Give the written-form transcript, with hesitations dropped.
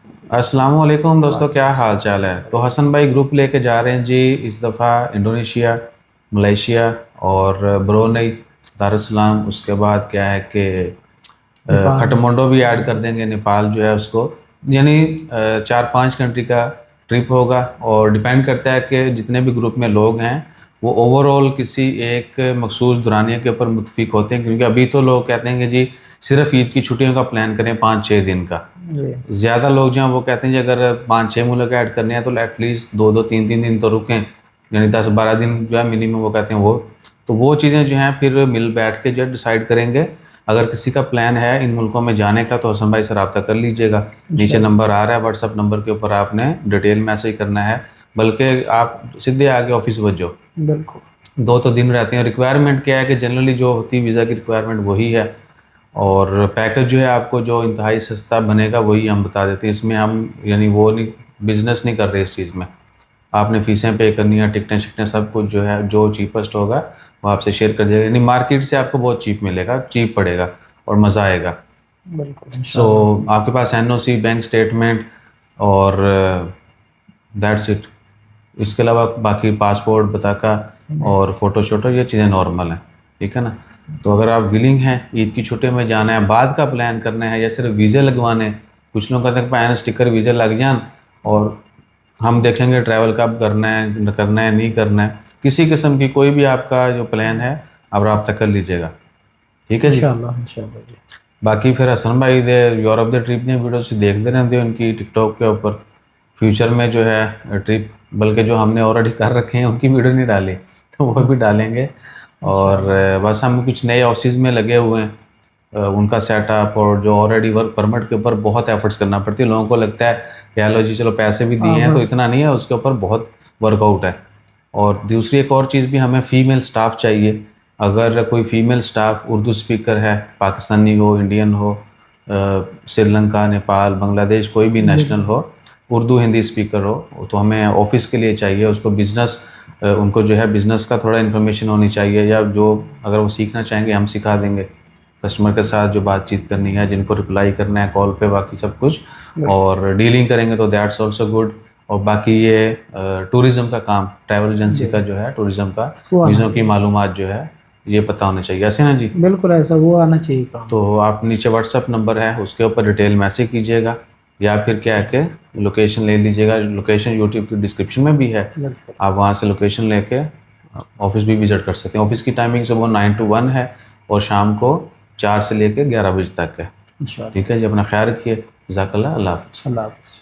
अस्सलाम वालेकुम दोस्तों, क्या वालेकुम हाल चाल है। तो हसन भाई ग्रुप लेके जा रहे हैं जी इस दफ़ा इंडोनेशिया, मलेशिया और ब्रुनेई दारुसलाम। उसके बाद क्या है कि नेपाल। खटमंडो भी ऐड कर देंगे, नेपाल जो है उसको। यानी 4-5 कंट्री का ट्रिप होगा। और डिपेंड करता है कि जितने भी ग्रुप में लोग हैं वो ओवरऑल किसी एक मखसूस दुरानिया के ऊपर मुतफिक होते हैं, क्योंकि अभी तो लोग कहते हैं कि जी सिर्फ ईद की छुट्टियों का प्लान करें 5-6 दिन का। जी। ज़्यादा लोग जो हैं वो कहते हैं कि अगर 5-6 मुल्क ऐड करने हैं तो एटलीस्ट 2-2 3-3 दिन तो रुकें, यानी 10-12 दिन जो है मिनिमम वो कहते हैं वो। तो वो चीज़ें जो हैं फिर मिल बैठ के जो डिसाइड करेंगे। अगर किसी का प्लान है इन मुल्कों में जाने का तो हसन भाई से रब्ता कर लीजिएगा। नीचे इंशाल्लाह। नंबर आ रहा है, व्हाट्सअप नंबर के ऊपर आपने डिटेल मैसेज करना है, बल्कि आप सीधे आके ऑफिस वजो। बिल्कुल। 2 तो दिन रहते हैं। रिक्वायरमेंट क्या है कि जनरली जो होती है वीज़ा की रिक्वायरमेंट वही है, और पैकेज जो है आपको जो इंतहाई सस्ता बनेगा वही हम बता देते हैं। इसमें हम यानी वो नहीं, बिज़नेस नहीं कर रहे इस चीज़ में। आपने फ़ीसें पे करनी है, टिकटें शिकटें सब कुछ जो है जो चीपेस्ट होगा वो आपसे शेयर कर देगा। यानी मार्केट से आपको बहुत चीप मिलेगा, चीप पड़ेगा और मज़ा आएगा। बिल्कुल सो इंशाल्लाह। आपके पास एनओसी, बैंक स्टेटमेंट और दैट्स इट। इसके अलावा बाकी पासपोर्ट, पताका जी। और फ़ोटो शोटो ये चीज़ें नॉर्मल हैं, ठीक है ना। तो अगर आप विलिंग हैं ईद की छुट्टी में जाना है, बाद का प्लान करना है या सिर्फ वीज़े लगवाने हैं, कुछ लोग कहते हैं पैन स्टिकर वीज़े लग जान और हम देखेंगे ट्रैवल कब करना है नहीं करना है। किसी किस्म की कोई भी आपका जो प्लान है आप रब्ता कर लीजिएगा, ठीक है जी। इंशाल्लाह इंशाल्लाह जी। बाकी फिर हसन भाई दे यूरोप दे ट्रिप दी वीडियोस देखते रहते हो उनकी टिकटॉक के ऊपर। फ्यूचर में जो है ट्रिप, बल्कि जो हमने ऑलरेडी कर रखे हैं उनकी वीडियो नहीं डाली तो वो भी डालेंगे। और इंशाल्लाह। बस हम कुछ नए ऑफिस में लगे हुए हैं। उनका सेटअप और जो ऑलरेडी वर्क परमिट के ऊपर बहुत एफर्ट्स करना पड़ती है। लोगों को लगता है कि यार लो जी चलो पैसे भी हाँ दिए हैं तो बस। इतना नहीं है, उसके ऊपर बहुत वर्कआउट है। और दूसरी एक और चीज़ भी, हमें फ़ीमेल स्टाफ चाहिए। अगर कोई फ़ीमेल स्टाफ उर्दू स्पीकर है, पाकिस्तानी हो, इंडियन हो, श्रीलंका, नेपाल, बांग्लादेश, कोई भी नेशनल बिल्कुल। हो, उर्दू हिंदी स्पीकर हो, तो हमें ऑफिस के लिए चाहिए। उसको बिज़नेस, उनको जो है बिज़नेस का थोड़ा इन्फॉर्मेशन होनी चाहिए, या जो अगर वो सीखना चाहेंगे हम सिखा देंगे। कस्टमर के साथ जो बातचीत करनी है, जिनको रिप्लाई करना है कॉल पे, बाकी सब कुछ। बिल्कुल। और डीलिंग करेंगे तो दैट्स ऑल्सो गुड। और बाकी ये टूरिज़्म का काम, ट्रैवल एजेंसी जी। का जो है टूरिज़्म का, वो आना वीज़ों की चाहिए। मालूमात जो है ये पता होना चाहिए, ऐसे ना जी। बिल्कुल ऐसा वो आना चाहिए काम। तो आप नीचे व्हाट्सअप नंबर है उसके ऊपर डिटेल मैसेज कीजिएगा, या फिर क्या है कि लोकेशन ले लीजिएगा। लोकेशन यूट्यूब की डिस्क्रिप्शन में भी है, बिल्कुल। आप वहाँ से लोकेशन लेके ऑफिस भी विज़िट कर सकते हैं। ऑफिस की टाइमिंग सुबह 9 to 1 है और शाम को 4 से लेकर 11 बजे तक है। इंशाल्लाह। ठीक है जी, अपना ख्याल रखिए। जज़ाकल्लाह, अल्लाह हाफ़िज़। अल्लाह हाफ़िज़।